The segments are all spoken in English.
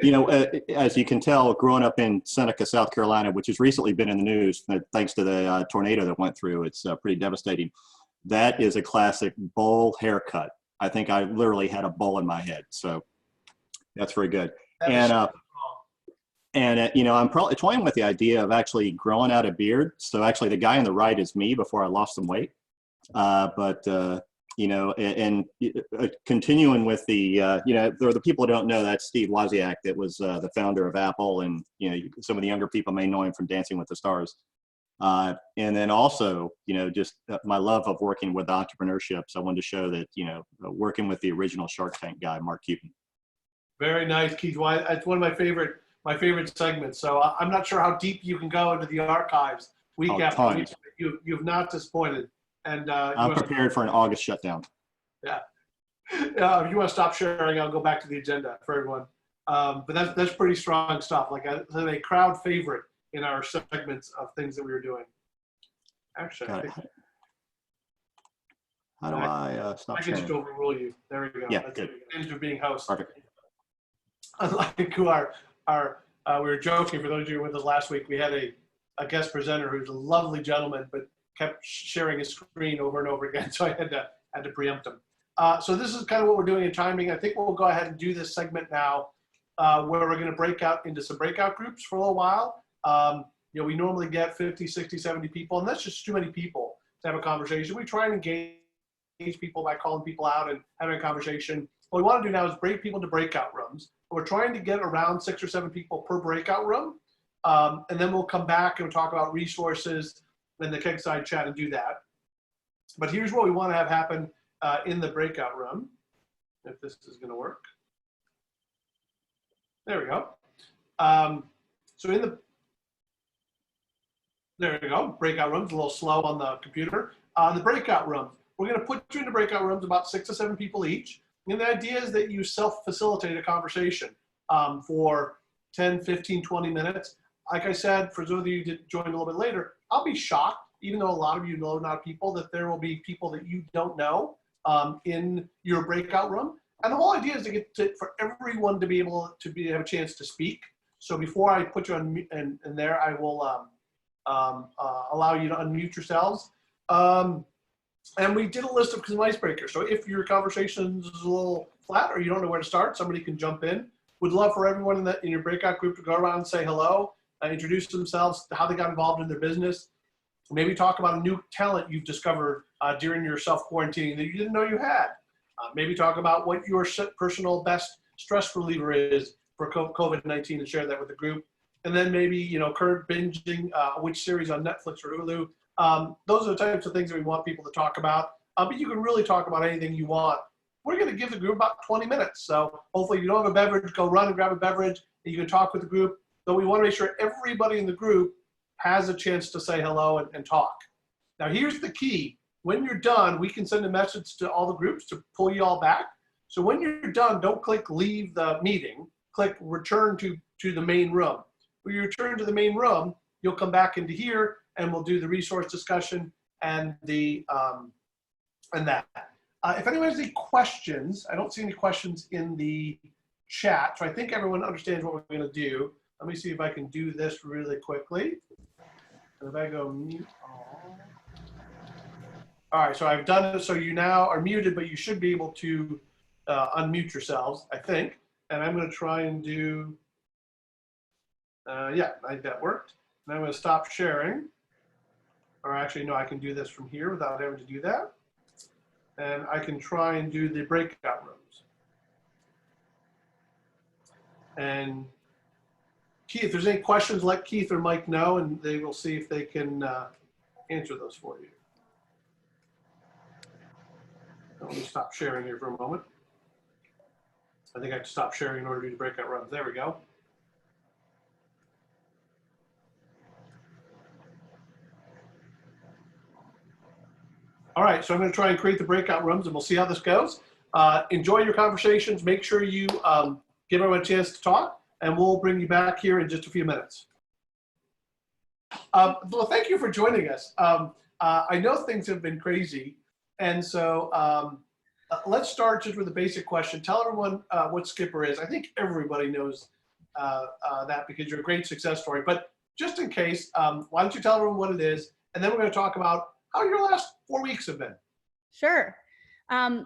you know, as you can tell, growing up in Seneca, South Carolina, which has recently been in the news thanks to the tornado that went through, it's pretty devastating. That is a classic bowl haircut. I think I literally had a bowl in my head. So that's very good. You know, I'm probably toying with the idea of actually growing out a beard. So actually the guy on the right is me before I lost some weight. You know, and continuing with the, you know, there are the people who don't know, that's Steve Wozniak, that was the founder of Apple. And, you know, some of the younger people may know him from Dancing with the Stars. And then also, you know, just my love of working with entrepreneurship. So I wanted to show that, you know, working with the original Shark Tank guy, Mark Cuban. Very nice, Keith. Well, it's one of my favorite segments. So I'm not sure how deep you can go into the archives week after week. You've not disappointed. And I'm prepared for an August shutdown. Yeah. If you want to stop sharing, I'll go back to the agenda for everyone. But that's pretty strong stuff. Like a crowd favorite in our segments of things that we were doing. Actually, how do I stop sharing? I can just overrule you. There we go. Yeah, good. Thanks for being host. Perfect. Unlike who we were joking, for those of you who were with us last week, we had a guest presenter who's a lovely gentleman, but kept sharing his screen over and over again, so I had to preempt him. So this is kind of what we're doing in timing. I think we'll go ahead and do this segment now, where we're going to break out into some breakout groups for a little while. You know, we normally get 50, 60, 70 people, and that's just too many people to have a conversation. We try and engage people by calling people out and having a conversation. What we want to do now is break people into breakout rooms. We're trying to get around 6 or 7 people per breakout room, and then we'll come back and talk about resources in the Keg-side chat and do that. But here's what we want to have happen in the breakout room, if this is going to work. There we go. There we go, breakout rooms, a little slow on the computer. The breakout room, we're going to put you into breakout rooms, about 6 to 7 people each. And the idea is that you self-facilitate a conversation for 10, 15, 20 minutes. Like I said, for those of you that joined a little bit later, I'll be shocked, even though a lot of you know not people, that there will be people that you don't know in your breakout room. And the whole idea is for everyone to be able to have a chance to speak. So before I put you on in there, I will allow you to unmute yourselves. And we did a list of some icebreakers. So if your conversation is a little flat or you don't know where to start, somebody can jump in. Would love for everyone in your breakout group to go around and say hello, introduce themselves, how they got involved in their business. Maybe talk about a new talent you've discovered during your self-quarantining that you didn't know you had. Maybe talk about what your personal best stress reliever is for COVID-19 and share that with the group. And then maybe, you know, current binging, which series on Netflix or Hulu. Those are the types of things that we want people to talk about. But you can really talk about anything you want. We're going to give the group about 20 minutes. So hopefully if you don't have a beverage, go run and grab a beverage. And you can talk with the group. But we want to make sure everybody in the group has a chance to say hello and talk. Now here's the key. When you're done, we can send a message to all the groups to pull you all back. So when you're done, don't click leave the meeting. Click return to the main room. When you return to the main room, you'll come back into here and we'll do the resource discussion and that. If anyone has any questions, I don't see any questions in the chat, so I think everyone understands what we're going to do. Let me see if I can do this really quickly. If I go mute all. All right, so I've done it so you now are muted, but you should be able to unmute yourselves, I think. And I'm going to try and do, yeah, I think that worked. And I'm going to stop sharing. Or actually, no, I can do this from here without having to do that. And I can try and do the breakout rooms. And Keith, if there's any questions, let Keith or Mike know, and they will see if they can answer those for you. Let me stop sharing here for a moment. I think I have to stop sharing in order to do the breakout rooms. There we go. All right, so I'm going to try and create the breakout rooms, and we'll see how this goes. Enjoy your conversations. Make sure you give everyone a chance to talk, and we'll bring you back here in just a few minutes. Well, thank you for joining us. I know things have been crazy, and so Let's start just with a basic question. Tell everyone what Skipper is. I think everybody knows that because you're a great success story. But just in case, why don't you tell everyone what it is, and then we're going to talk about how your last 4 weeks have been. Sure.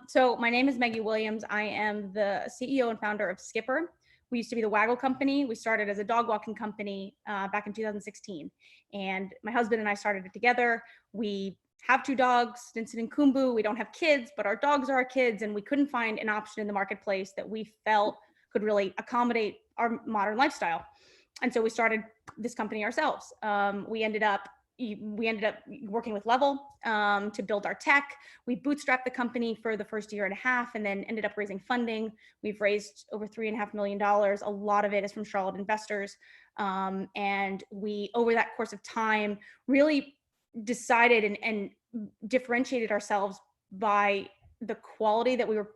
So my name is Meggie Williams. I am the CEO and founder of Skipper. We used to be the Waggle Company. We started as a dog walking company back in 2016. And my husband and I started it together. We have 2 dogs, Stinson and Kumbu. We don't have kids, but our dogs are our kids. And we couldn't find an option in the marketplace that we felt could really accommodate our modern lifestyle. And so we started this company ourselves. We ended up working with Level to build our tech. We bootstrapped the company for the first year and a half and then ended up raising funding. We've raised over $3.5 million. A lot of it is from Charlotte investors. And we, over that course of time, really decided and differentiated ourselves by the quality that we were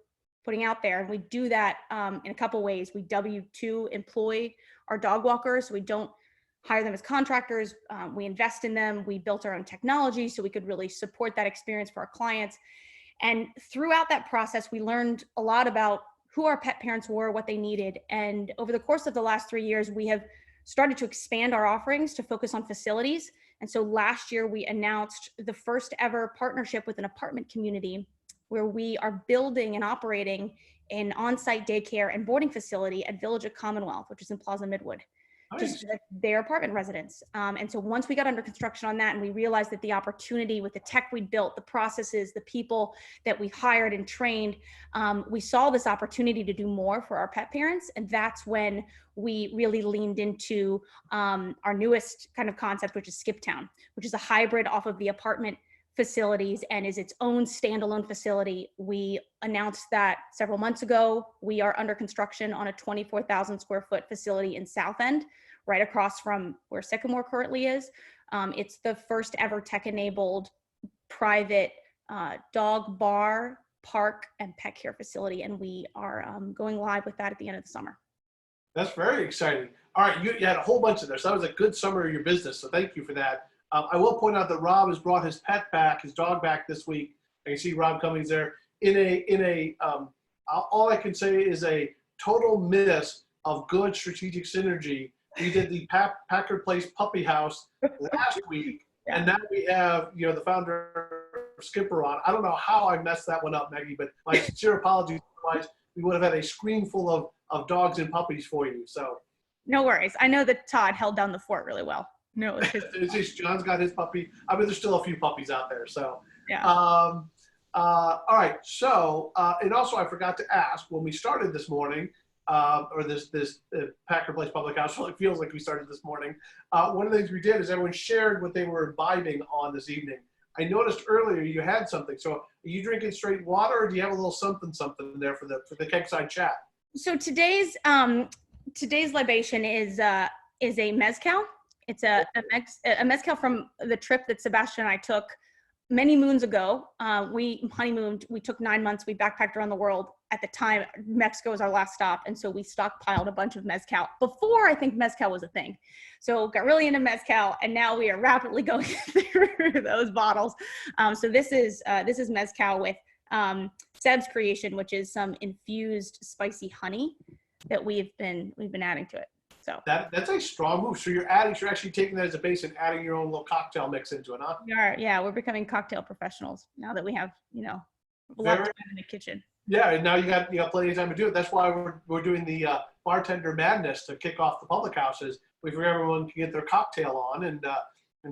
putting out there. And we do that in a couple ways. We W-2 employ our dog walkers. So we don't hire them as contractors. We invest in them. We built our own technology so we could really support that experience for our clients. And throughout that process, we learned a lot about who our pet parents were, what they needed. And over the course of the last 3 years, we have started to expand our offerings to focus on facilities. And so last year, we announced the first ever partnership with an apartment community where we are building and operating an on-site daycare and boarding facility at Village of Commonwealth, which is in Plaza Midwood. Just their apartment residents. And so once we got under construction on that and we realized that the opportunity with the tech we built, the processes, the people that we hired and trained, we saw this opportunity to do more for our pet parents. And that's when we really leaned into our newest kind of concept, which is Skip Town, which is a hybrid off of the apartment facilities and is its own standalone facility. We announced that several months ago. We are under construction on a 24,000 square foot facility in South End, right across from where Sycamore currently is. It's the first ever tech-enabled private dog bar, park, and pet care facility. And we are going live with that at the end of the summer. That's very exciting. All right, you had a whole bunch of this. That was a good summary of your business, so thank you for that. I will point out that Rob has brought his pet back, his dog back this week. I can see Rob Cummings there. All I can say is a total miss of good strategic synergy. We did the Packard Place Puppy House last week, and now we have the founder of Skipper on. I don't know how I messed that one up, Meggie, but my sincere apologies. Otherwise, we would have had a screen full of dogs and puppies for you. So no worries. I know that Todd held down the fort really well. No, it's just John's got his puppy. I mean, there's still a few puppies out there. So, yeah. All right. So, and also I forgot to ask when we started this morning, or this Packard Place Public House. Well, it feels like we started this morning. One of the things we did is everyone shared what they were imbibing on this evening. I noticed earlier you had something. So, are you drinking straight water, or do you have a little something there for the Keg-side chat? So today's libation is a Mezcal. It's a Mezcal from the trip that Sebastian and I took many moons ago. We honeymooned, we took 9 months, we backpacked around the world. At the time, Mexico was our last stop. And so we stockpiled a bunch of Mezcal before I think Mezcal was a thing. So got really into Mezcal and now we are rapidly going through those bottles. So this is Mezcal with Seb's creation, which is some infused spicy honey that we've been adding to it. So that's a strong move. So you're actually taking that as a base and adding your own little cocktail mix into it, huh? We're becoming cocktail professionals now that we have, a lot of time in the kitchen. Yeah, and now you got plenty of time to do it. That's why we're doing the bartender madness to kick off the public houses. We figure everyone can get their cocktail on and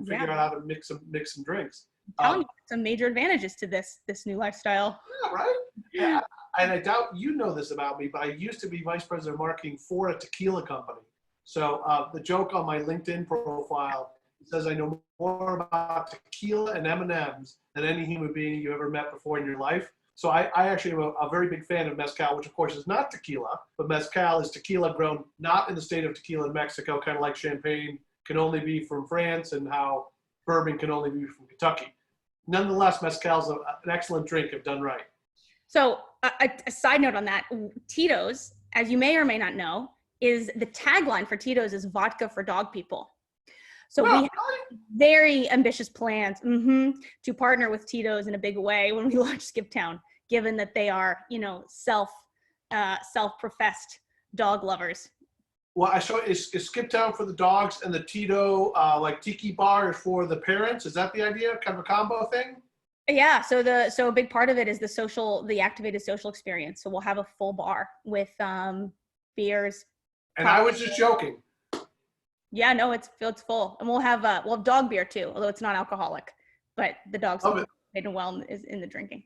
figure out how to mix some drinks. I'm telling you, some major advantages to this new lifestyle. Yeah, right? Yeah. And I doubt you know this about me, but I used to be vice president of marketing for a tequila company. So the joke on my LinkedIn profile says I know more about tequila and M&Ms than any human being you ever met before in your life. So I actually am a very big fan of Mezcal, which of course is not tequila, but Mezcal is tequila grown not in the state of tequila in Mexico, kind of like champagne can only be from France and how bourbon can only be from Kentucky. Nonetheless, Mezcal is an excellent drink if done right. So a side note on that, Tito's, as you may or may not know, is the tagline for Tito's is vodka for dog people. So we have very ambitious plans to partner with Tito's in a big way when we launch Skip Town. given that they are, self-professed dog lovers. Well, I saw is Skip Town for the dogs and the Tito like tiki bar is for the parents. Is that the idea? Kind of a combo thing? Yeah. So a big part of it is the activated social experience. So we'll have a full bar with beers. And I was just joking. Yeah, no, it's full, and we'll have dog beer too, although it's not alcoholic, but the dogs paid well is in the drinking.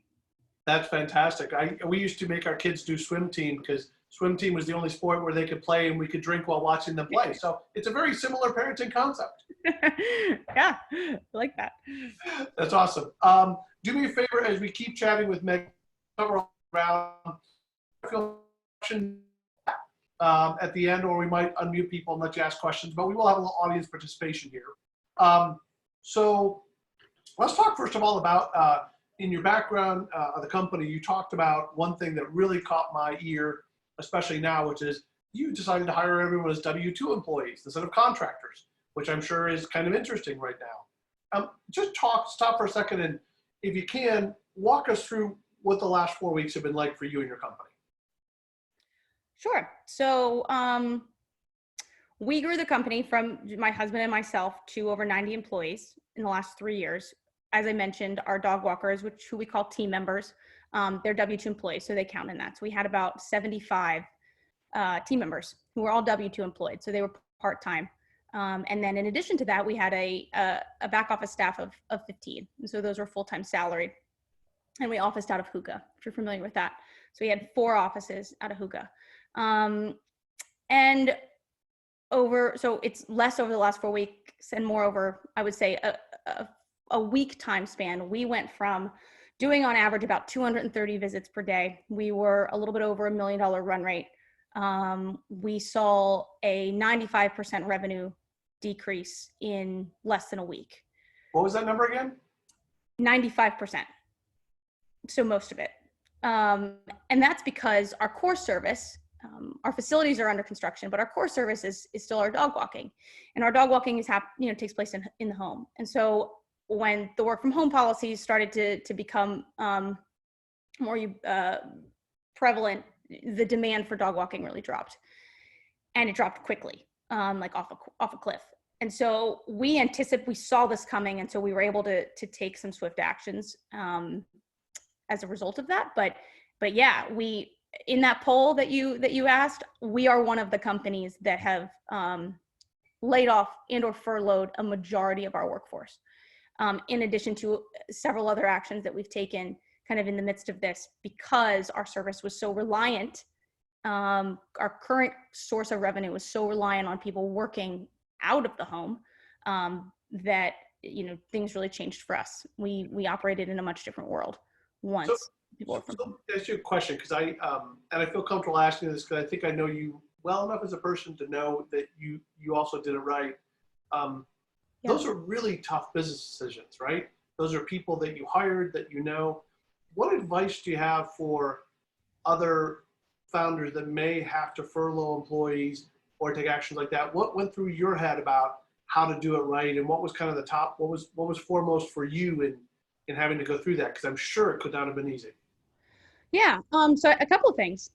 That's fantastic. We used to make our kids do swim team because swim team was the only sport where they could play and we could drink while watching them play. So it's a very similar parenting concept. Yeah, I like that. That's awesome. Do me a favor as we keep chatting with Meg around at the end, or we might unmute people and let you ask questions, but we will have a little audience participation here. So let's talk first of all about in your background of the company, you talked about one thing that really caught my ear, especially now, which is you decided to hire everyone as W-2 employees instead of contractors, which I'm sure is kind of interesting right now. Just stop for a second, and if you can, walk us through what the last 4 weeks have been like for you and your company. Sure. So we grew the company from my husband and myself to over 90 employees in the last 3 years. As I mentioned, our dog walkers, who we call team members, they're W-2 employees, so they count in that. So we had about 75 team members who were all W-2 employed, so they were part-time. And then in addition to that, we had a back office staff of 15. And so those were full-time salaried. And we officed out of Hookah, if you're familiar with that. So we had 4 offices out of Hookah. So it's less over the last 4 weeks and more over, I would say, a week time span. We went from doing on average about 230 visits per day. We were a little bit over $1 million run rate. We saw a 95% revenue decrease in less than a week. What was that number again? 95%. So most of it. And that's because our core service, our facilities are under construction, but our core service is still our dog walking, and our dog walking takes place in the home. And so when the work from home policies started to become more prevalent, the demand for dog walking really dropped, and it dropped quickly, like off a cliff. And so we saw this coming, and so we were able to take some swift actions as a result of that. But yeah, in that poll that you asked, we are one of the companies that have laid off and or furloughed a majority of our workforce, in addition to several other actions that we've taken kind of in the midst of this, because our service was so reliant, our current source of revenue was so reliant on people working out of the home, that things really changed for us. We operated in a much different world once. So let me ask you a question, because and I feel comfortable asking this because I think I know you well enough as a person to know that you also did it right. Those are really tough business decisions, right? Those are people that you hired, that you know. What advice do you have for other founders that may have to furlough employees or take actions like that? What went through your head about how to do it right, and what was kind of the top? What was foremost for you in having to go through that? Because I'm sure it could not have been easy. Yeah. So a couple of things.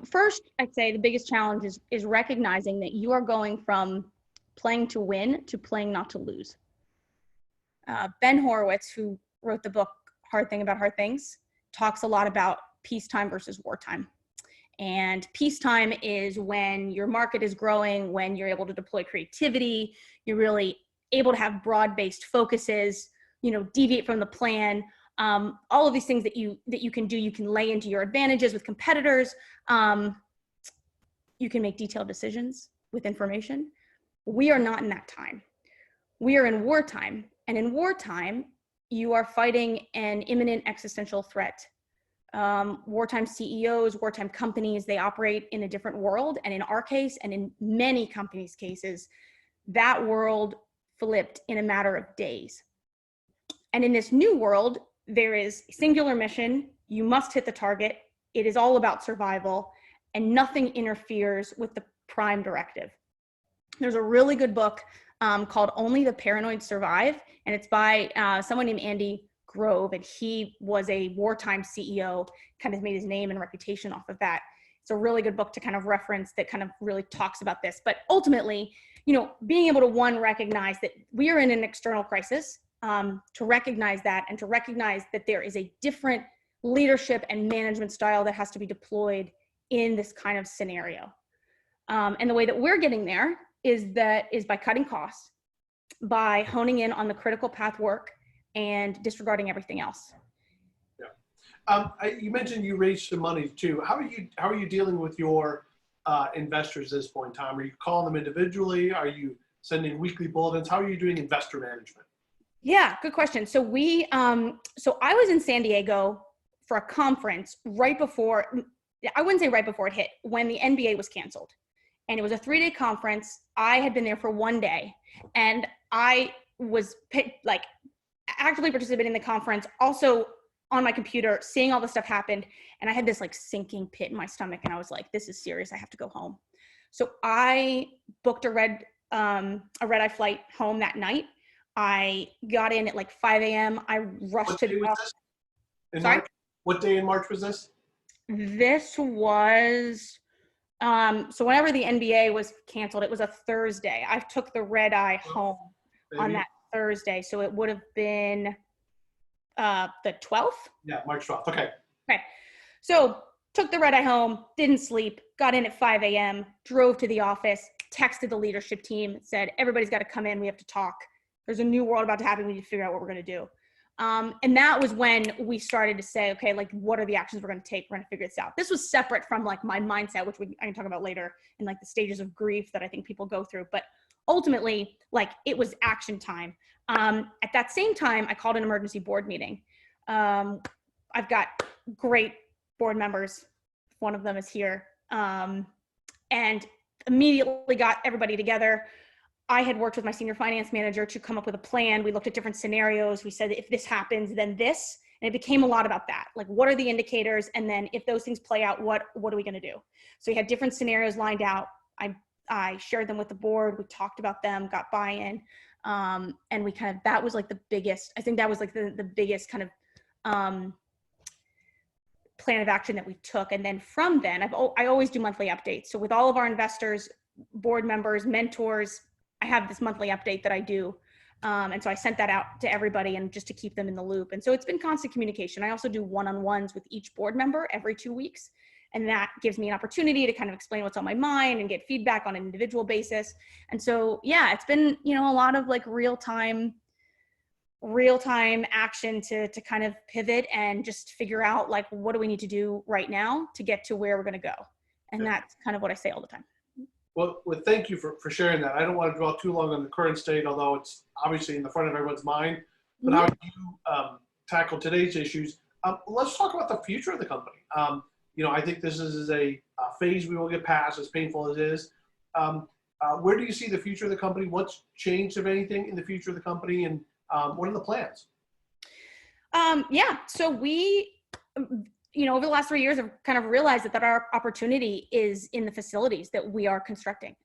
First, I'd say the biggest challenge is recognizing that you are going from playing to win to playing not to lose. Ben Horowitz, who wrote the book Hard Thing About Hard Things, talks a lot about peacetime versus wartime. And peacetime is when your market is growing, when you're able to deploy creativity, you're really able to have broad-based focuses, deviate from the plan. All of these things that you can do, you can lay into your advantages with competitors. You can make detailed decisions with information. We are not in that time. We are in wartime. And in wartime, you are fighting an imminent existential threat. Wartime CEOs, wartime companies, they operate in a different world. And in our case, and in many companies' cases, that world flipped in a matter of days. And in this new world, there is a singular mission. You must hit the target. It is all about survival, and nothing interferes with the prime directive. There's a really good book called Only the Paranoid Survive, and it's by someone named Andy Grove, and he was a wartime CEO, kind of made his name and reputation off of that. It's a really good book to kind of reference that kind of really talks about this. But ultimately, being able to, one, recognize that we are in an external crisis, to recognize that, and to recognize that there is a different leadership and management style that has to be deployed in this kind of scenario. And the way that we're getting there is by cutting costs, by honing in on the critical path work, and disregarding everything else. Yeah. You mentioned you raised some money too. How are you dealing with your investors at this point in time? Are you calling them individually? Are you sending weekly bulletins? How are you doing investor management? Yeah, good question. So so I was in San Diego for a conference right before, I wouldn't say right before it hit, when the NBA was canceled. And it was a 3-day conference. I had been there for 1 day, and I was actively participating in the conference, also on my computer, seeing all this stuff happen. And I had this sinking pit in my stomach, and I was like, this is serious. I have to go home. So I booked a red-eye flight home that night. I got in at 5 a.m. I rushed to the office. Sorry? What day in March was this? This was, so whenever the NBA was canceled, it was a Thursday. I took the red eye home on that Thursday. So it would have been the 12th? Yeah, March 12th. Okay. Okay. So took the red eye home, didn't sleep, got in at 5 a.m., drove to the office, texted the leadership team, said, everybody's got to come in. We have to talk. There's a new world about to happen. We need to figure out what we're going to do. And that was when we started to say, okay, what are the actions we're going to take? We're going to figure this out. This was separate from my mindset, which I can talk about later, and the stages of grief that I think people go through. But ultimately, it was action time. At that same time, I called an emergency board meeting. I've got great board members. One of them is here. And immediately got everybody together. I had worked with my senior finance manager to come up with a plan. We looked at different scenarios. We said, if this happens, then this. And it became a lot about that. What are the indicators? And then if those things play out, what are we going to do? So we had different scenarios lined out. I shared them with the board. We talked about them, got buy-in. And we that was the biggest, I think that was the biggest kind of plan of action that we took. And then from then, I always do monthly updates. So with all of our investors, board members, mentors, I have this monthly update that I do. And so I sent that out to everybody, and just to keep them in the loop. And so it's been constant communication. I also do one-on-ones with each board member every 2 weeks. And that gives me an opportunity to kind of explain what's on my mind and get feedback on an individual basis. And so, yeah, it's been, a lot of real-time action to kind of pivot and just figure out what do we need to do right now to get to where we're going to go. And that's kind of what I say all the time. Well, thank you for sharing that. I don't want to dwell too long on the current state, although it's obviously in the front of everyone's mind. But how you tackle today's issues. Let's talk about the future of the company. I think this is a phase we will get past, as painful as it is. Where do you see the future of the company? What's changed, if anything, in the future of the company, and what are the plans? So we, over the last 3 years, I've kind of realized that our opportunity is in the facilities that we are constructing.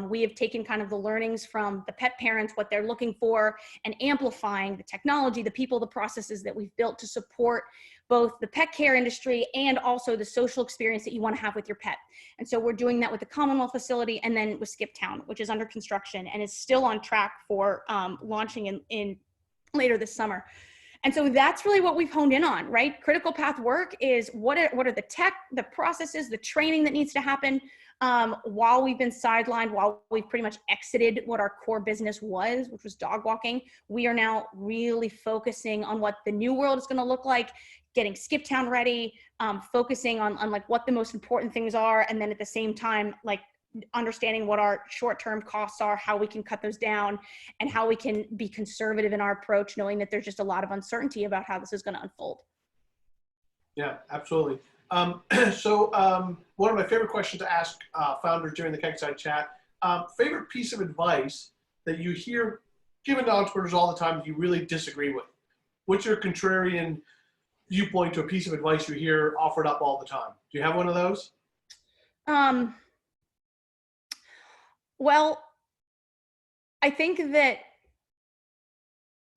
We have taken kind of the learnings from the pet parents, what they're looking for, and amplifying the technology, the people, the processes that we've built to support both the pet care industry and also the social experience that you want to have with your pet. And so we're doing that with the Commonwealth facility, and then with Skip Town, which is under construction and is still on track for launching in later this summer. And so that's really what we've honed in on, right? Critical path work is what are the tech, the processes, the training that needs to happen while we've been sidelined, while we've pretty much exited what our core business was, which was dog walking. We are now really focusing on what the new world is going to look like, getting Skip Town ready, focusing on what the most important things are. And then at the same time, understanding what our short-term costs are, how we can cut those down, and how we can be conservative in our approach, knowing that there's just a lot of uncertainty about how this is going to unfold. Yeah, absolutely. So one of my favorite questions to ask founders during the Keg-side chat, favorite piece of advice that you hear given to entrepreneurs all the time that you really disagree with? What's your contrarian viewpoint to a piece of advice you hear offered up all the time? Do you have one of those? Well, I think that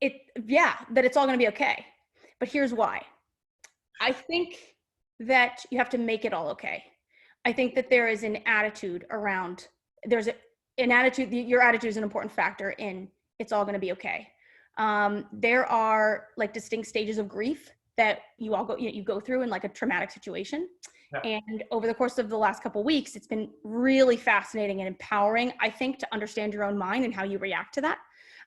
it's all going to be okay. But here's why. I think that you have to make it all okay. I think that there is an attitude around, an attitude, your attitude is an important factor in it's all going to be okay. There are like distinct stages of grief that you all go through in like a traumatic situation. Yeah. And over the course of the last couple of weeks, it's been really fascinating and empowering, I think, to understand your own mind and how you react to that.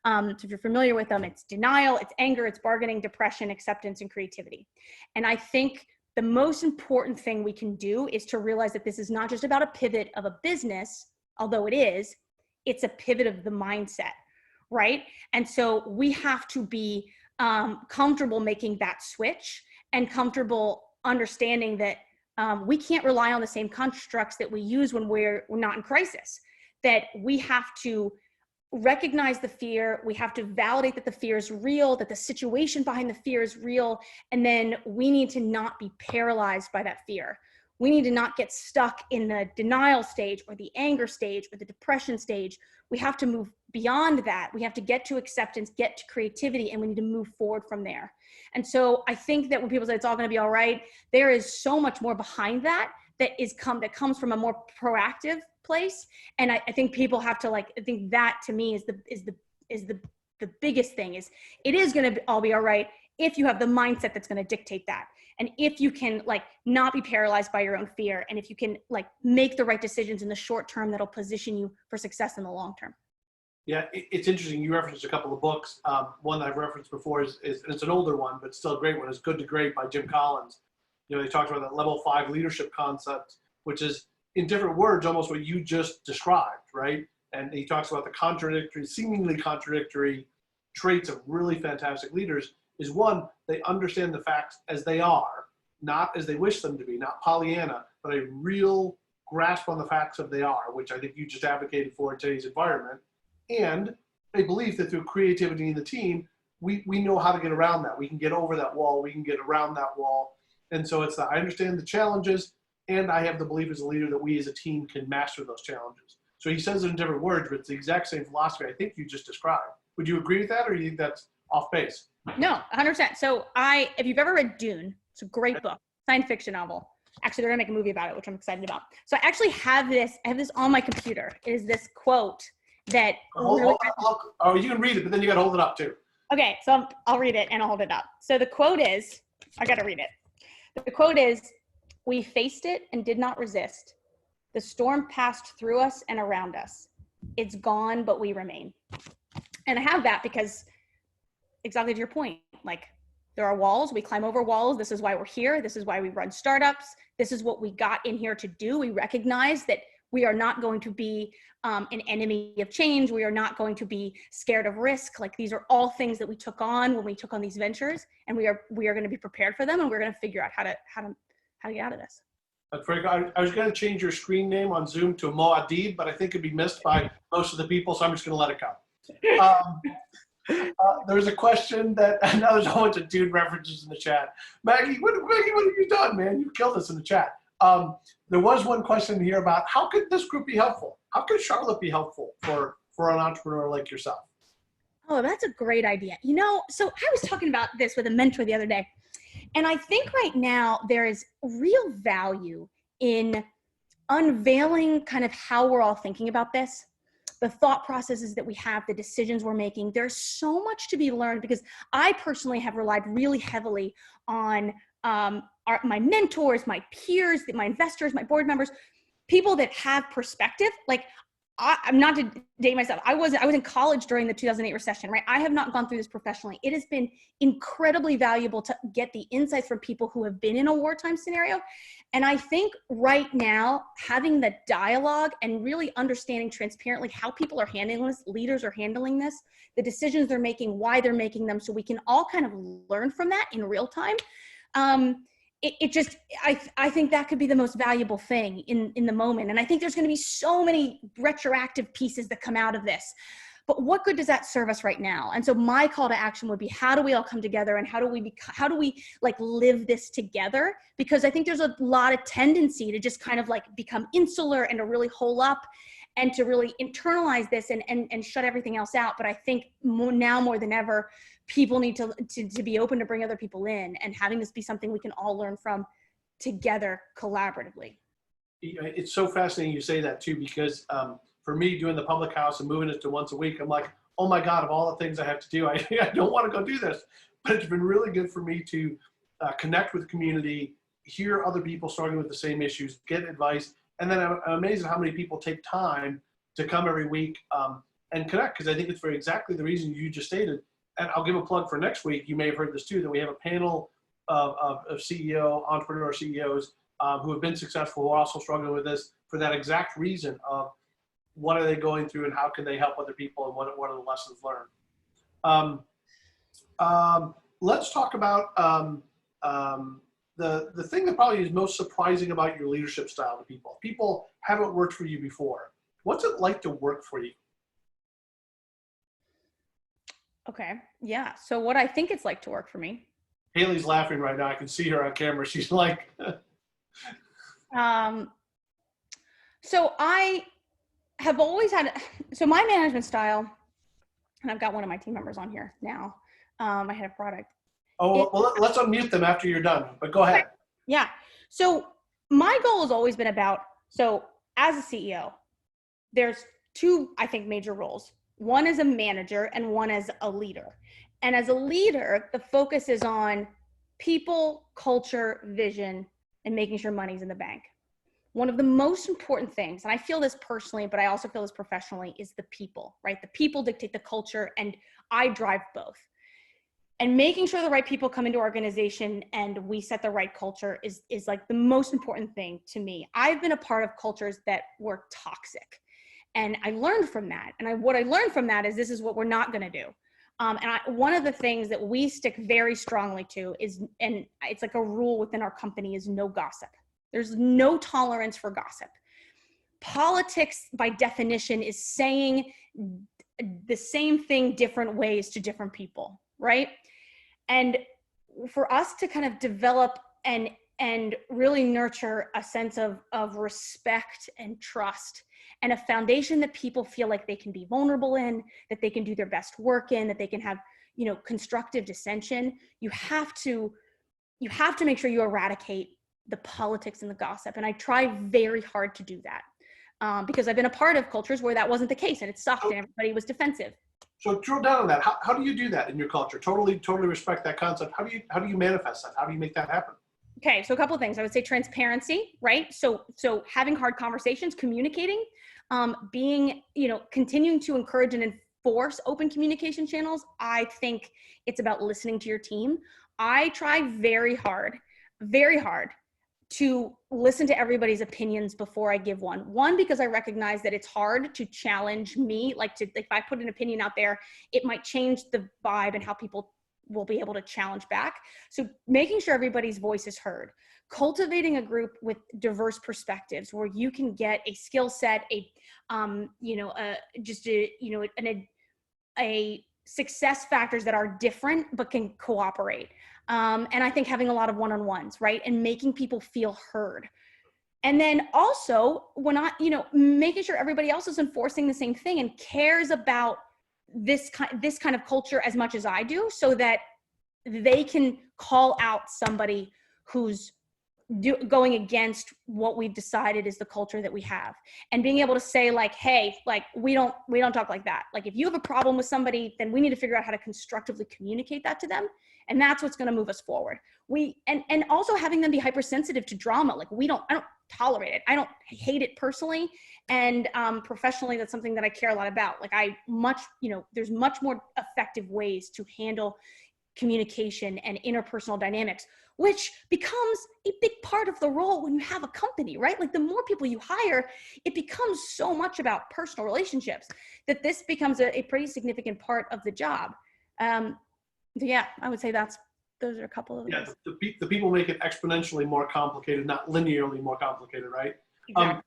So if you're familiar with them, it's denial, it's anger, it's bargaining, depression, acceptance, and creativity. And I think the most important thing we can do is to realize that this is not just about a pivot of a business, although it is, it's a pivot of the mindset, right? And so we have to be comfortable making that switch and comfortable understanding that we can't rely on the same constructs that we use when we're not in crisis, that we have to recognize the fear, we have to validate that the fear is real, that the situation behind the fear is real, and then we need to not be paralyzed by that fear. We need to not get stuck in the denial stage or the anger stage or the depression stage. We have to move beyond that. We have to get to acceptance, get to creativity, and we need to move forward from there. And so I think that when people say it's all going to be all right, there is so much more behind that that comes from a more proactive place. And I think people have to I think that to me is the biggest thing is it is going to all be all right if you have the mindset that's going to dictate that. And if you can not be paralyzed by your own fear, and if you can make the right decisions in the short term that'll position you for success in the long term. Yeah, it's interesting. You referenced a couple of books. One that I've referenced before is it's an older one, but still a great one, is Good to Great by Jim Collins. They talked about that level 5 leadership concept, which is in different words, almost what you just described, right? And he talks about the seemingly contradictory traits of really fantastic leaders is one, they understand the facts as they are, not as they wish them to be, not Pollyanna, but a real grasp on the facts of they are, which I think you just advocated for in today's environment. And they believe that through creativity in the team, we know how to get around that. We can get over that wall. We can get around that wall. And so it's I understand the challenges, and I have the belief as a leader that we as a team can master those challenges. So he says it in different words, but it's the exact same philosophy I think you just described. Would you agree with that, or do you think that's off base? No, 100%. So if you've ever read Dune, it's a great book, science fiction novel. Actually, they're gonna make a movie about it, which I'm excited about. So I actually have this on my computer. It is this quote that you can read it, but then you got to hold it up too. Okay, so I'll read it and I'll hold it up. So the quote is, I got to read it. The quote is, "We faced it and did not resist. The storm passed through us and around us. It's gone, but we remain." And I have that because, exactly to your point, there are walls, we climb over walls. This is why we're here. This is why we run startups. This is what we got in here to do. We recognize that we are not going to be an enemy of change. We are not going to be scared of risk. These are all things that we took on when we took on these ventures, and we are going to be prepared for them, and we're going to figure out how to get out of this. That's very good. I was going to change your screen name on Zoom to Moadib, but I think it'd be missed by most of the people, so I'm just going to let it go. There's a question that I know there's a whole bunch of dude references in the chat. Maggie, what have you done, man? You killed us in the chat. There was one question here about how could this group be helpful? How could Charlotte be helpful for an entrepreneur like yourself? Oh, that's a great idea. So I was talking about this with a mentor the other day, and I think right now there is real value in unveiling kind of how we're all thinking about this, the thought processes that we have, the decisions we're making. There's so much to be learned because I personally have relied really heavily on my mentors, my peers, my investors, my board members, people that have perspective. I'm not to date myself. I was in college during the 2008 recession, right? I have not gone through this professionally. It has been incredibly valuable to get the insights from people who have been in a wartime scenario. And I think right now, having the dialogue and really understanding transparently how people are handling this, leaders are handling this, the decisions they're making, why they're making them, so we can all kind of learn from that in real time. I think that could be the most valuable thing in the moment. And I think there's going to be so many retroactive pieces that come out of this. But what good does that serve us right now? And so my call to action would be, how do we all come together, and how do we live this together? Because I think there's a lot of tendency to just kind of become insular and to really hole up and to really internalize this and shut everything else out. But I think now more than ever, people need to be open to bring other people in, and having this be something we can all learn from together collaboratively. It's so fascinating you say that too, because for me, doing the public house and moving it to once a week, I'm like, oh my God, of all the things I have to do, I don't want to go do this. But it's been really good for me to connect with the community, hear other people struggling with the same issues, get advice. And then I'm amazed at how many people take time to come every week and connect, because I think it's for exactly the reason you just stated. And I'll give a plug for next week. You may have heard this too, that we have a panel of entrepreneur CEOs who have been successful, who are also struggling with this for that exact reason of what are they going through and how can they help other people, and what are the lessons learned. Let's talk about the thing that probably is most surprising about your leadership style to people. People haven't worked for you before. What's it like to work for you? Okay. Yeah. So what I think it's like to work for me. Haley's laughing right now. I can see her on camera. She's like, so I have always had, so my management style, and I've got one of my team members on here now, my head of product. Well, let's unmute them after you're done, but go ahead. Yeah. So my goal has always been about, so as a CEO, there's two, I think, major roles. One as a manager and one as a leader. And as a leader, the focus is on people, culture, vision, and making sure money's in the bank. One of the most important things, and I feel this personally, but I also feel this professionally, is the people, right? The people dictate the culture, and I drive both. And making sure the right people come into our organization and we set the right culture is like the most important thing to me. I've been a part of cultures that were toxic, and I learned from that. And what I learned from that is this is what we're not going to do. One of the things that we stick very strongly to is, and it's like a rule within our company, is no gossip. There's no tolerance for gossip. Politics, by definition, is saying the same thing different ways to different people, right? And for us to kind of develop and really nurture a sense of respect and trust, and a foundation that people feel like they can be vulnerable in, that they can do their best work in, that they can have, constructive dissension, you have to make sure you eradicate the politics and the gossip. And I try very hard to do that because I've been a part of cultures where that wasn't the case, and it sucked and everybody was defensive. So drill down on that. How do you do that in your culture? Totally respect that concept. How do you manifest that? How do you make that happen? Okay, so a couple of things. I would say transparency, right? So having hard conversations, communicating, being, continuing to encourage and enforce open communication channels. I think it's about listening to your team. I try very hard to listen to everybody's opinions before I give one. One, because I recognize that it's hard to challenge me. If I put an opinion out there, it might change the vibe and how people will be able to challenge back. So making sure everybody's voice is heard, cultivating a group with diverse perspectives where you can get a skill set, success factors that are different but can cooperate. And I think having a lot of one-on-ones, right? And making people feel heard. And then also making sure everybody else is enforcing the same thing and cares about this kind of culture as much as I do, so that they can call out somebody who's going against what we've decided is the culture that we have, and being able to say hey, we don't talk like that. If you have a problem with somebody, then we need to figure out how to constructively communicate that to them. And that's what's going to move us forward. And also having them be hypersensitive to drama. I don't tolerate it. I don't hate it personally. And professionally, that's something that I care a lot about. There's much more effective ways to handle communication and interpersonal dynamics, which becomes a big part of the role when you have a company, right? The more people you hire, it becomes so much about personal relationships that this becomes a pretty significant part of the job. Yeah, I would say those are a couple of ways. Yeah, the people make it exponentially more complicated, not linearly more complicated, right? Exactly.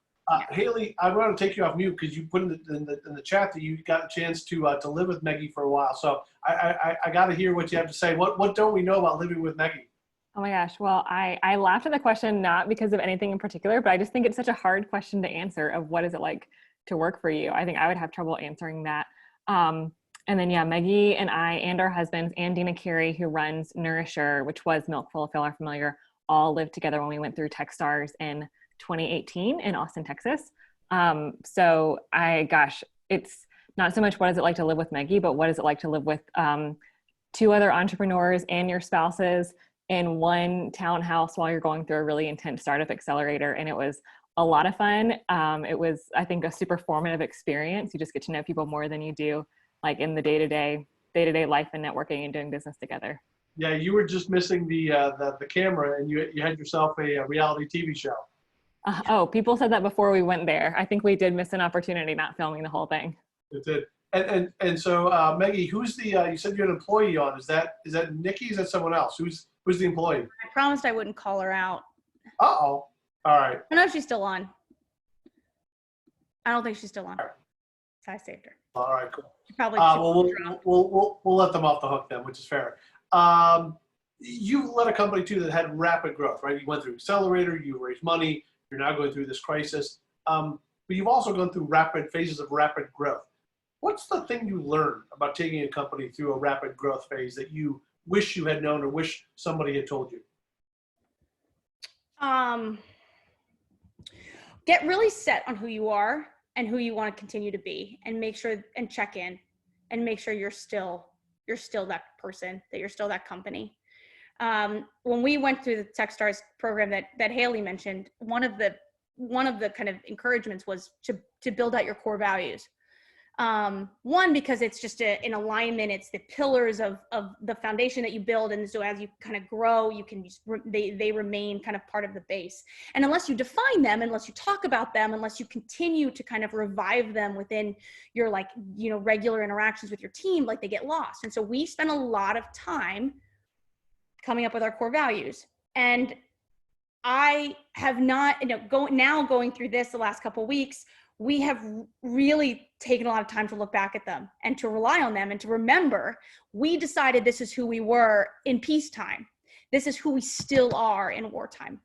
Haley, I want to take you off mute because you put in the chat that you got a chance to live with Meggie for a while. So I got to hear what you have to say. What don't we know about living with Meggie? Oh my gosh. Well, I laughed at the question, not because of anything in particular, but I just think it's such a hard question to answer of what is it like to work for you. I think I would have trouble answering that. And then, yeah, Meggie and I and our husbands and Dina Carey, who runs Nourisher, which was Milkful, if y'all are familiar, all lived together when we went through Techstars in 2018 in Austin, Texas. So it's not so much what is it like to live with Meggie, but what is it like to live with two other entrepreneurs and your spouses in one townhouse while you're going through a really intense startup accelerator. And it was a lot of fun. It was, I think, a super formative experience. You just get to know people more than you do like in the day-to-day life and networking and doing business together. Yeah, you were just missing the camera, and you had yourself a reality TV show. Oh, people said that before we went there. I think we did miss an opportunity not filming the whole thing. It did. And so Meggie, who's the you said you're an employee on? Is that Nikki? Is that someone else? Who's the employee? I promised I wouldn't call her out. Uh-oh. All right. I know she's still on. I don't think she's still on. So I saved her. All right, cool. She probably we'll let them off the hook then, which is fair. You led a company too that had rapid growth, right? You went through accelerator, you raised money, you're now going through this crisis. But you've also gone through rapid phases of rapid growth. What's the thing you learned about taking a company through a rapid growth phase that you wish you had known or wish somebody had told you? Get really set on who you are and who you want to continue to be, and make sure and check in and make sure you're still that person, that you're still that company. When we went through the Techstars program that Haley mentioned, one of the kind of encouragements was to build out your core values. One, because it's just in alignment, it's the pillars of the foundation that you build. And so as you kind of grow, you can they remain kind of part of the base. And unless you define them, unless you talk about them, unless you continue to kind of revive them within your regular interactions with your team, like they get lost. And so we spend a lot of time coming up with our core values. And I have not, going through this the last couple of weeks, we have really taken a lot of time to look back at them and to rely on them and to remember we decided this is who we were in peacetime. This is who we still are in wartime.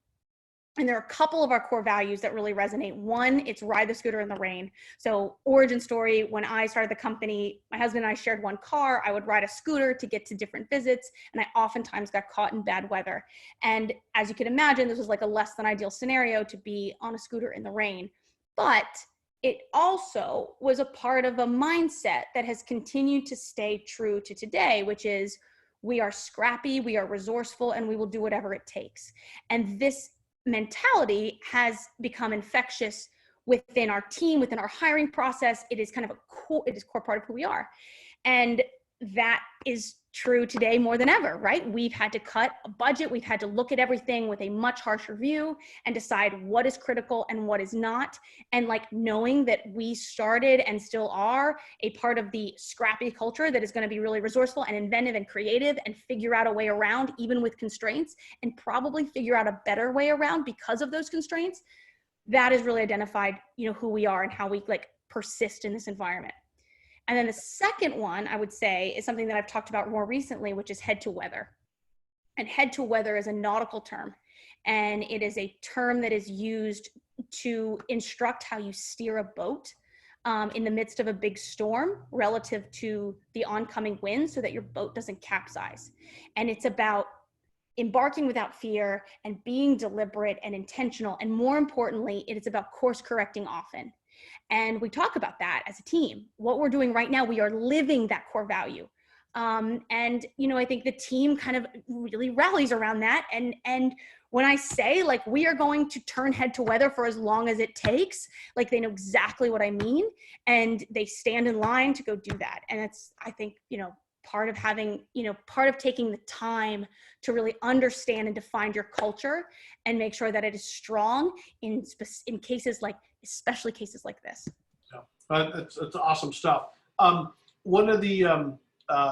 And there are a couple of our core values that really resonate. One, it's ride the scooter in the rain. So origin story, when I started the company, my husband and I shared one car. I would ride a scooter to get to different visits, and I oftentimes got caught in bad weather. And as you can imagine, this was like a less than ideal scenario to be on a scooter in the rain. But it also was a part of a mindset that has continued to stay true to today, which is we are scrappy, we are resourceful, and we will do whatever it takes. And this mentality has become infectious within our team, within our hiring process. It is kind of it is core part of who we are. And that is true today more than ever, right? We've had to cut a budget. We've had to look at everything with a much harsher view and decide what is critical and what is not. And knowing that we started and still are a part of the scrappy culture that is going to be really resourceful and inventive and creative and figure out a way around even with constraints, and probably figure out a better way around because of those constraints. That has really identified, who we are and how we persist in this environment. And then the second one I would say is something that I've talked about more recently, which is head to weather. And head to weather is a nautical term. And it is a term that is used to instruct how you steer a boat in the midst of a big storm relative to the oncoming wind so that your boat doesn't capsize. And it's about embarking without fear and being deliberate and intentional. And more importantly, it is about course correcting often. And we talk about that as a team. What we're doing right now, we are living that core value. And, I think the team kind of really rallies around that. And when I say we are going to turn head to weather for as long as it takes, they know exactly what I mean. And they stand in line to go do that. And it's, I think, part of having, part of taking the time to really understand and define your culture and make sure that it is strong in cases especially cases like this. Yeah, it's awesome stuff. One of the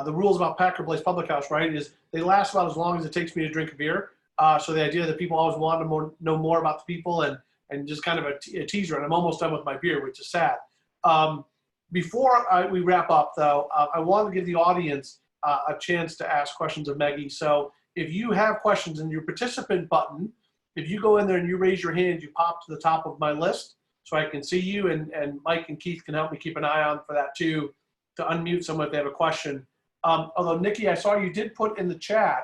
rules about Packard Place Public House, right, is they last about as long as it takes me to drink a beer. So the idea that people always want to know more about the people and just kind of a teaser, and I'm almost done with my beer, which is sad. Before we wrap up, though, I want to give the audience a chance to ask questions of Meggie. So if you have questions in your participant button, if you go in there and you raise your hand, you pop to the top of my list so I can see you, and Mike and Keith can help me keep an eye on for that too. to unmute someone if they have a question. Although, Nikki, I saw you did put in the chat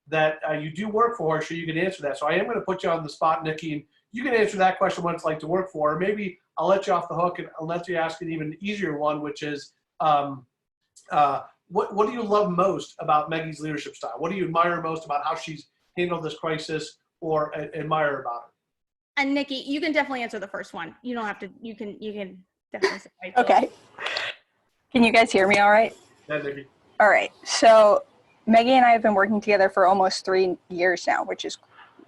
that you do work for her, so you can answer that. So I am going to put you on the spot, Nikki, and you can answer that question, what it's like to work for her. Maybe I'll let you off the hook and I'll let you ask an even easier one, which is, what do you love most about Meggie's leadership style? What do you admire most about how she's handled this crisis or admire about her? And Nikki, you can definitely answer the first one. You don't have to, you can definitely say right. Okay. Can you guys hear me all right? Yeah, Nikki. All right. So Meggie and I have been working together for almost 3 years now, which is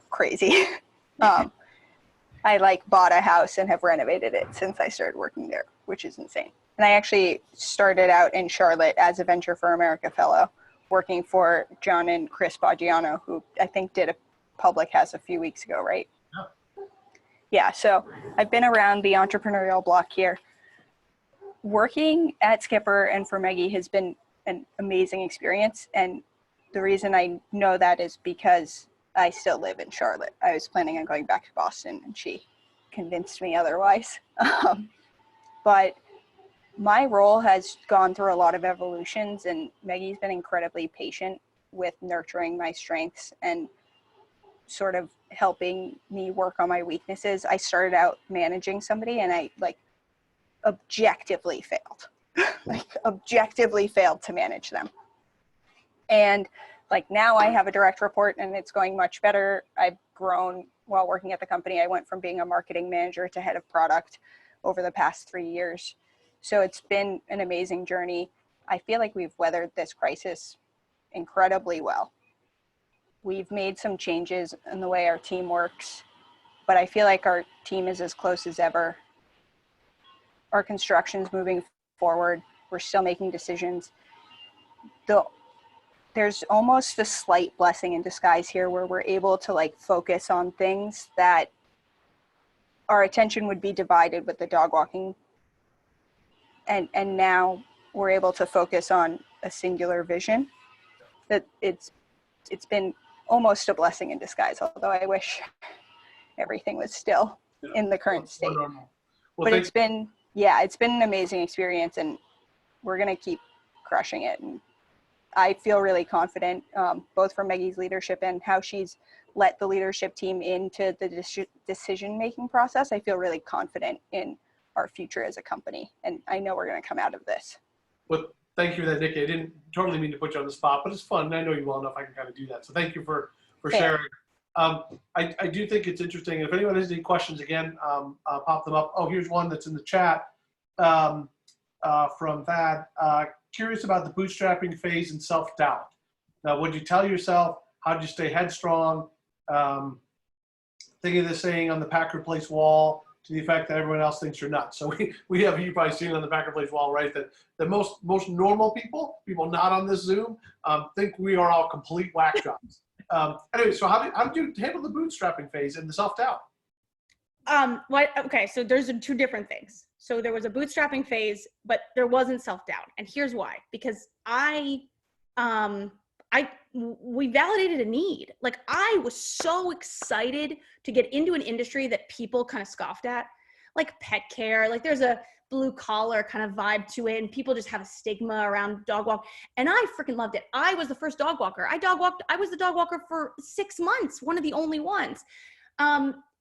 crazy. I bought a house and have renovated it since I started working there, which is insane. And I actually started out in Charlotte as a Venture for America fellow, working for John and Chris Baggiano, who I think did a public house a few weeks ago, right? Yeah, so I've been around the entrepreneurial block here. Working at Skipper and for Meggie has been an amazing experience. And the reason I know that is because I still live in Charlotte. I was planning on going back to Boston and she convinced me otherwise. But my role has gone through a lot of evolutions, and Meggie's been incredibly patient with nurturing my strengths and sort of helping me work on my weaknesses. I started out managing somebody and I objectively failed. Objectively failed to manage them. And now I have a direct report and it's going much better. I've grown while working at the company. I went from being a marketing manager to head of product over the past 3 years. So it's been an amazing journey. I feel like we've weathered this crisis incredibly well. We've made some changes in the way our team works, but I feel like our team is as close as ever. Our construction's moving forward. We're still making decisions. There's almost a slight blessing in disguise here where we're able to focus on things that our attention would be divided with the dog walking. And now we're able to focus on a singular vision. That it's been almost a blessing in disguise, although I wish everything was still in the current state. But it's been an amazing experience and we're going to keep crushing it. And I feel really confident, both from Meggie's leadership and how she's let the leadership team into the decision-making process. I feel really confident in our future as a company. And I know we're going to come out of this. Well, thank you for that, Nikki. I didn't totally mean to put you on the spot, but it's fun. And I know you well enough. I can kind of do that. So thank you for sharing. I do think it's interesting. If anyone has any questions, again, pop them up. Oh, here's one that's in the chat from Thad. Curious about the bootstrapping phase and self-doubt. Now, what did you tell yourself? How did you stay headstrong? Thinking of this saying on the Packard Place wall to the effect that everyone else thinks you're nuts. So we have, you probably seen on the Packard Place wall, right? That most normal people not on this Zoom, think we are all complete whack jobs. Anyway, so how did you handle the bootstrapping phase and the self-doubt? Okay, so there's two different things. So there was a bootstrapping phase, but there wasn't self-doubt. And here's why, because we validated a need. I was so excited to get into an industry that people kind of scoffed at, like pet care. There's a blue collar kind of vibe to it, and people just have a stigma around dog walk. And I freaking loved it. I was the first dog walker. I was the dog walker for 6 months, one of the only ones.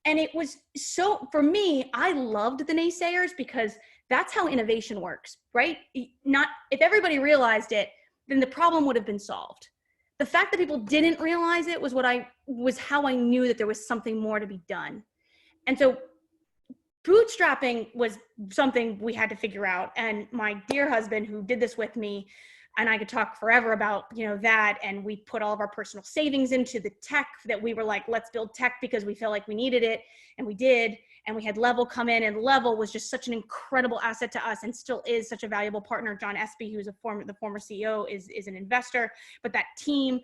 And it was so, for me, I loved the naysayers because that's how innovation works, right? If everybody realized it, then the problem would have been solved. The fact that people didn't realize it was how I knew that there was something more to be done. And so bootstrapping was something we had to figure out. And my dear husband, who did this with me, and I could talk forever about, that. And we put all of our personal savings into the tech that we were like, let's build tech because we felt like we needed it. And we did. And we had Level come in, and Level was just such an incredible asset to us and still is such a valuable partner. John Espy, who's the former CEO, is an investor. But that team,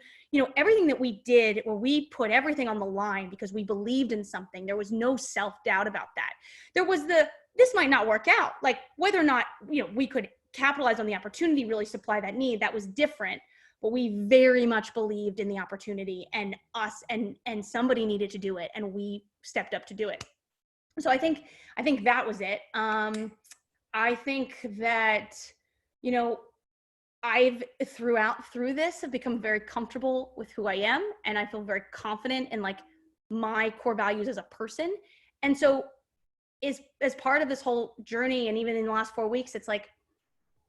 everything that we did, where we put everything on the line because we believed in something, there was no self-doubt about that. There was this might not work out, whether or not, we could capitalize on the opportunity, really supply that need, that was different. But we very much believed in the opportunity and us, and somebody needed to do it, and we stepped up to do it. So I think that was it. I think that you know, I've through this have become very comfortable with who I am, and I feel very confident in like my core values as a person. And so as part of this whole journey, and even in the last 4 weeks, it's like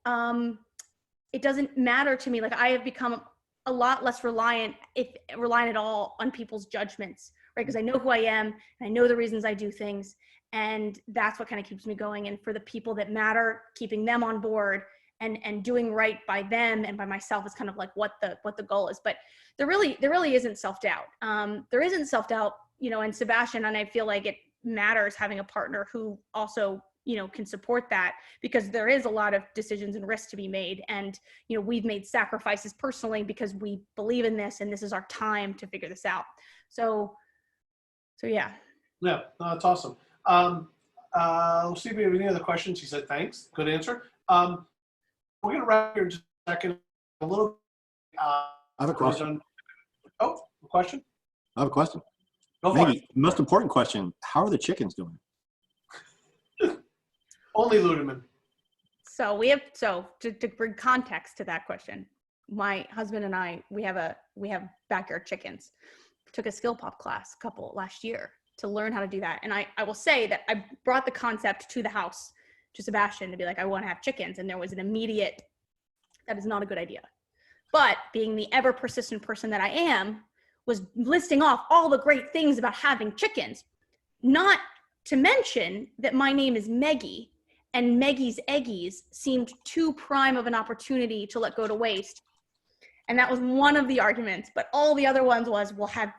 it doesn't matter to me. Like I have become a lot less reliant, if reliant at all, on people's judgments, right? Because I know who I am, and I know the reasons I do things, and that's what kind of keeps me going. And for the people that matter, keeping them on board and doing right by them and by myself is kind of like what the goal is. But there really isn't self-doubt. There isn't self-doubt, you know, and Sebastian, and I feel like it matters having a partner who also, you know, can support that, because there is a lot of decisions and risks to be made. And, you know, we've made sacrifices personally because we believe in this, and this is our time to figure this out. So yeah. Yeah, no, that's awesome. Let's see if we have any other questions. He said, thanks. Good answer. We're going to wrap here in just a second. A little. I have a question. Oh, a question? I have a question. Go for Maybe the most important question: how are the chickens doing? Only Ludeman. So to bring context to that question, my husband and I, we have backyard chickens. Took a skill pop class last year to learn how to do that. And I will say that I brought the concept to the house to Sebastian to be like, I want to have chickens. And there was an immediate, that is not a good idea. But being the ever persistent person that I am, was listing off all the great things about having chickens. Not to mention that my name is Meggie, and Meggie's eggies seemed too prime of an opportunity to let go to waste. And that was one of the arguments, but all the other ones was we'll have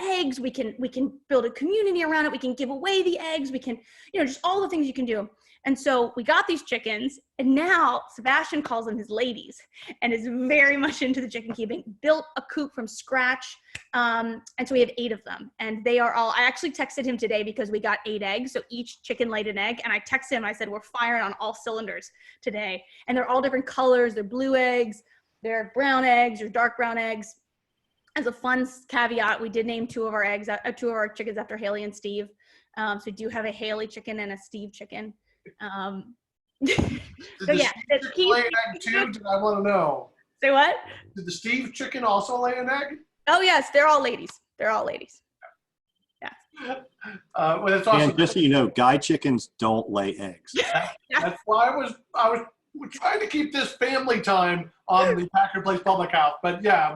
eggs, we can build a community around it, we can give away the eggs, we can, you know, just all the things you can do. And so we got these chickens, and now Sebastian calls them his ladies and is very much into the chicken keeping, built a coop from scratch. And so we have 8 of them, and they are all, I actually texted him today because we got 8 eggs. So each chicken laid an egg, and I texted him, I said, we're firing on all cylinders today. And they're all different colors. They're blue eggs, they're brown eggs or dark brown eggs. As a fun caveat, we did name 2 of our chickens after Haley and Steve. So we do have a Haley chicken and a Steve chicken. So yeah, Did Steve lay an egg too? Did I want to know? Say what? Did the Steve chicken also lay an egg? Oh yes, they're all ladies. They're all ladies. Yeah. Well, that's awesome. And just so you know, guy chickens don't lay eggs. That's why I was trying to keep this family time on the Packard Place Public House. But yeah,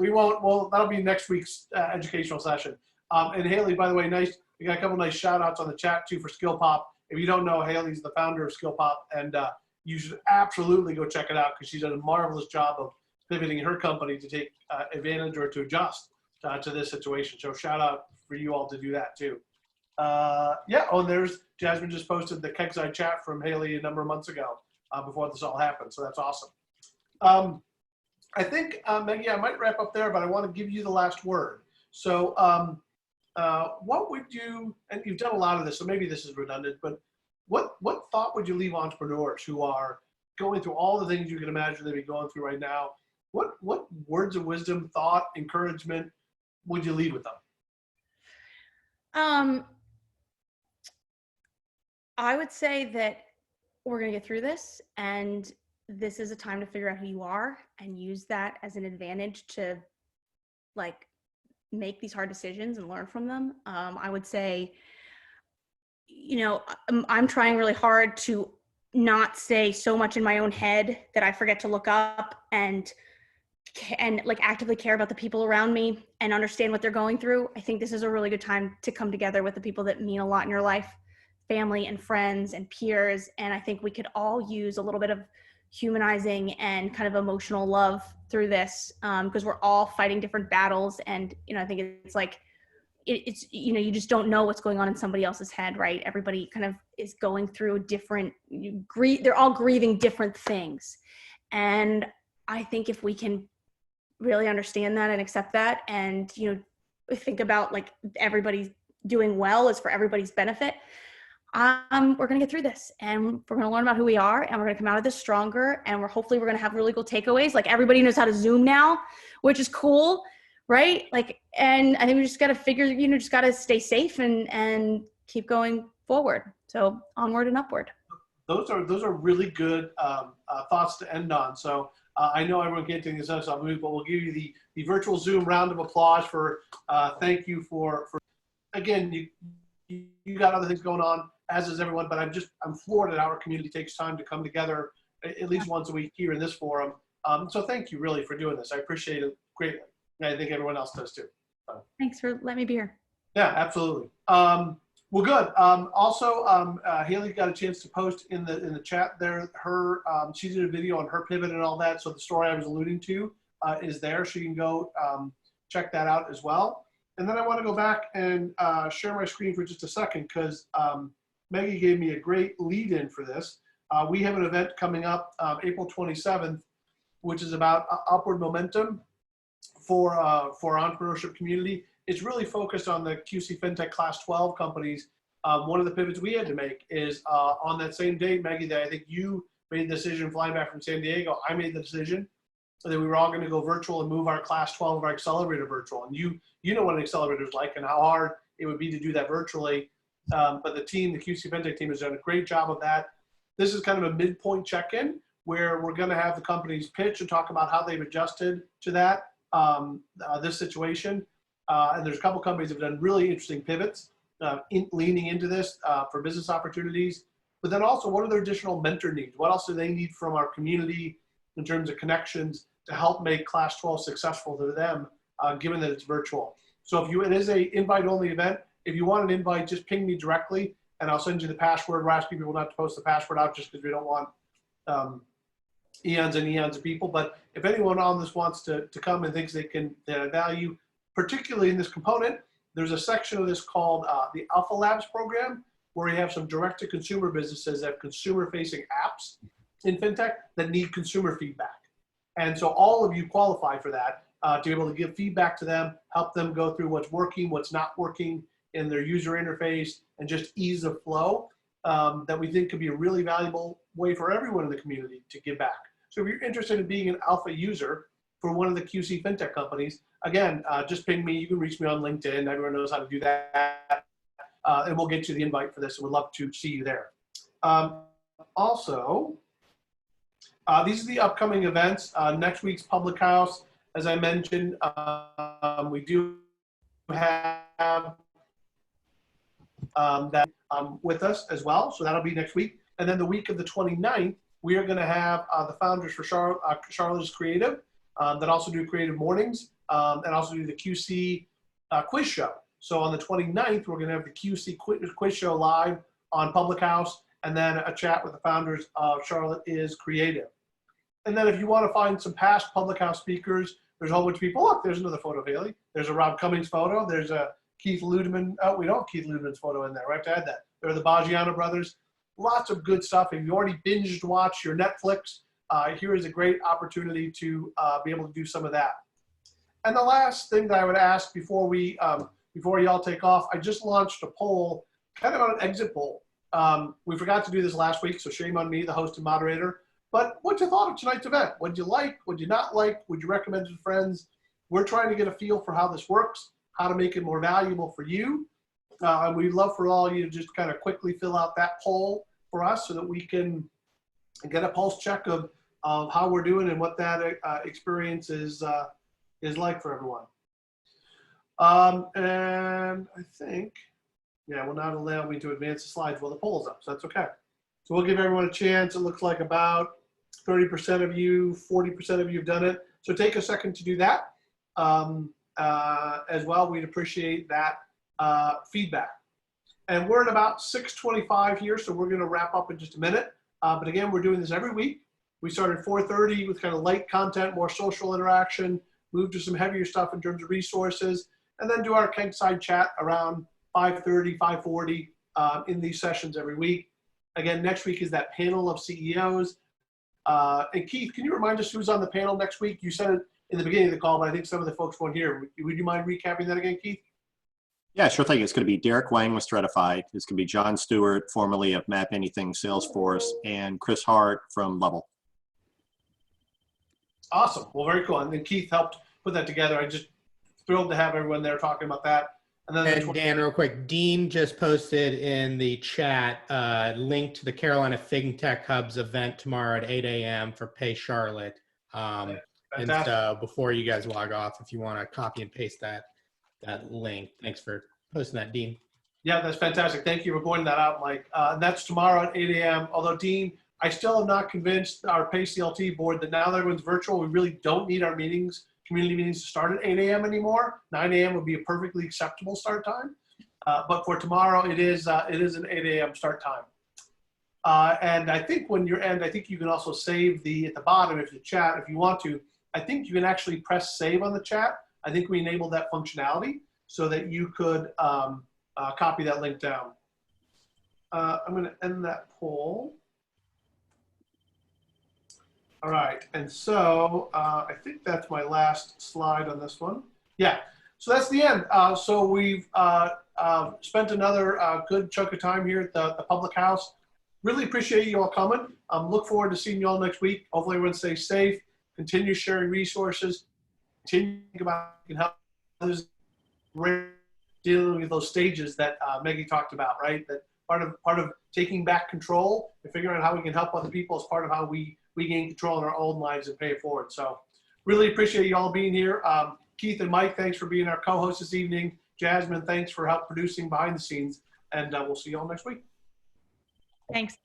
we won't. Well, that'll be next week's educational session. And Haley, by the way, nice. We got a couple nice shout outs on the chat too for Skill Pop. If you don't know, Haley's the founder of Skill Pop, and you should absolutely go check it out because she's done a marvelous job of pivoting her company to take advantage or to adjust to this situation. So shout out for you all to do that too. Yeah. Oh, and there's Jasmine just posted the Keg-side chat from Haley a number of months ago before this all happened. So that's awesome. I think, Meggie, I might wrap up there, but I want to give you the last word. So what would you, and you've done a lot of this, so maybe this is redundant, but what thought would you leave entrepreneurs who are going through all the things you can imagine they'd be going through right now? What words of wisdom, thought, encouragement would you leave with them? I would say that we're going to get through this, and this is a time to figure out who you are and use that as an advantage to like make these hard decisions and learn from them. I would say, you know, I'm trying really hard to not stay so much in my own head that I forget to look up and like actively care about the people around me and understand what they're going through. I think this is a really good time to come together with the people that mean a lot in your life, family and friends and peers. And I think we could all use a little bit of humanizing and kind of emotional love through this, because we're all fighting different battles. And, you know, I think it's like, it's, you know, you just don't know what's going on in somebody else's head, right? Everybody kind of is going through different, they're all grieving different things. And I think if we can really understand that and accept that, and, you know, think about like everybody doing well is for everybody's benefit, we're going to get through this, and we're going to learn about who we are, and we're going to come out of this stronger, and hopefully we're going to have really cool takeaways. Like everybody knows how to Zoom now, which is cool, right? Like, and I think we just got to figure, you know, just got to stay safe and keep going forward. So onward and upward. those are really good thoughts to end on. So I know everyone can't take this on, so I'll move, but we'll give you the virtual Zoom round of applause for thank you for again, you got other things going on, as does everyone, but I'm floored that our community takes time to come together at least once a week here in this forum. So thank you really for doing this. I appreciate it greatly. And I think everyone else does too. Thanks for letting me be here. Yeah, absolutely. Well, good. Also, Haley got a chance to post in the chat there. She did a video on her pivot and all that. So the story I was alluding to is there. So you can go check that out as well. And then I want to go back and share my screen for just a second because Meggie gave me a great lead in for this. We have an event coming up April 27th, which is about upward momentum for entrepreneurship community. It's really focused on the QC FinTech Class 12 companies. One of the pivots we had to make is on that same day, Meggie, that I think you made the decision flying back from San Diego. I made the decision that we were all going to go virtual and move our Class 12 of our accelerator virtual. And you know what an accelerator is like and how hard it would be to do that virtually. But the team, the QC FinTech team, has done a great job of that. This is kind of a midpoint check-in where we're going to have the companies pitch and talk about how they've adjusted to that, this situation. And there's a couple companies that have done really interesting pivots, leaning into this for business opportunities. But then also, what are their additional mentor needs? What else do they need from our community in terms of connections to help make Class 12 successful to them, given that it's virtual? So it is a invite-only event. If you want an invite, just ping me directly, and I'll send you the password. We're asking people not to post the password out just because we don't want eons and eons of people. But if anyone on this wants to come and thinks they add value, particularly in this component, there's a section of this called the Alpha Labs program, where we have some direct-to-consumer businesses that have consumer-facing apps in FinTech that need consumer feedback. And so all of you qualify for that, to be able to give feedback to them, help them go through what's working, what's not working in their user interface, and just ease of flow that we think could be a really valuable way for everyone in the community to give back. So if you're interested in being an alpha user for one of the QC FinTech companies, again, just ping me. You can reach me on LinkedIn. Everyone knows how to do that. And we'll get you the invite for this. And we'd love to see you there. Also, these are the upcoming events. Next week's Public House, as I mentioned, we do have that with us as well. So that'll be next week. And then the week of the 29th, we are going to have the founders for Charlotte's Creative that also do creative mornings and also do the QC quiz show. So on the 29th, we're going to have the QC quiz show live on Public House, and then a chat with the founders of Charlotte is Creative. And then if you want to find some past Public House speakers, there's a whole bunch of people. Look, there's another photo of Haley. There's a Rob Cummings photo. There's a Keith Ludeman. Oh, we don't have Keith Ludeman's photo in there. We have to add that. There are the Baggiano brothers. Lots of good stuff. If you already binged watch your Netflix, here is a great opportunity to be able to do some of that. And the last thing that I would ask before y'all take off, I just launched a poll, kind of on an exit poll. We forgot to do this last week, so shame on me, the host and moderator. But what you thought of tonight's event? What'd you like? What'd you not like? Would you recommend it to friends? We're trying to get a feel for how this works, how to make it more valuable for you. And we'd love for all of you to just kind of quickly fill out that poll for us so that we can get a pulse check of how we're doing and what that experience is like for everyone. And I think, yeah, will not allow me to advance the slides while the poll's up, so that's okay. So we'll give everyone a chance. It looks like about 30% of you, 40% of you have done it. So take a second to do that as well. We'd appreciate that feedback. And we're at about 6:25 here, so we're gonna wrap up in just a minute. But again, we're doing this every week. We started at 4:30 with kind of light content, more social interaction, move to some heavier stuff in terms of resources, and then do our Keg-side chat around 5:30, 5:40 in these sessions every week. Again, next week is that panel of CEOs. And Keith, can you remind us who's on the panel next week? You said it in the beginning of the call, but I think some of the folks weren't here. Would you mind recapping that again, Keith? Yeah, sure thing. It's going to be Derek Wang with Stratified. It's going to be John Stewart, formerly of Map Anything Salesforce, and Chris Hart from Level. Awesome. Well, very cool. And then Keith helped put that together. I'm just thrilled to have everyone there talking about that. And then the And Dan, real quick, Dean just posted in the chat link to the Carolina FinTech Hub's event tomorrow at 8 a.m. for Pay Charlotte. And so before you guys log off, if you want to copy and paste that link. Thanks for posting that, Dean. Yeah, that's fantastic. Thank you for pointing that out, Mike. And that's tomorrow at 8 a.m. Although, Dean, I still have not convinced our Pay CLT board that now that everyone's virtual, we really don't need our meetings, community meetings, to start at 8 a.m. anymore. 9 a.m. would be a perfectly acceptable start time. But for tomorrow, it is an 8 a.m. start time. And I think when you're I think you can also save at the bottom if you chat, if you want to. I think you can actually press save on the chat. I think we enabled that functionality so that you could copy that link down. I'm going to end that poll. All right, and so I think that's my last slide on this one. Yeah, so that's the end. So we've spent another good chunk of time here at the public house. Really appreciate you all coming. Look forward to seeing you all next week. Hopefully everyone stays safe, continue sharing resources, continue to think about how you can help others dealing with those stages that Meggie talked about, right? That part of taking back control and figuring out how we can help other people is part of how we gain control in our own lives and pay it forward. So really appreciate you all being here. Keith and Mike, thanks for being our co-hosts this evening. Jasmine, thanks for help producing behind the scenes. And we'll see you all next week. Thanks.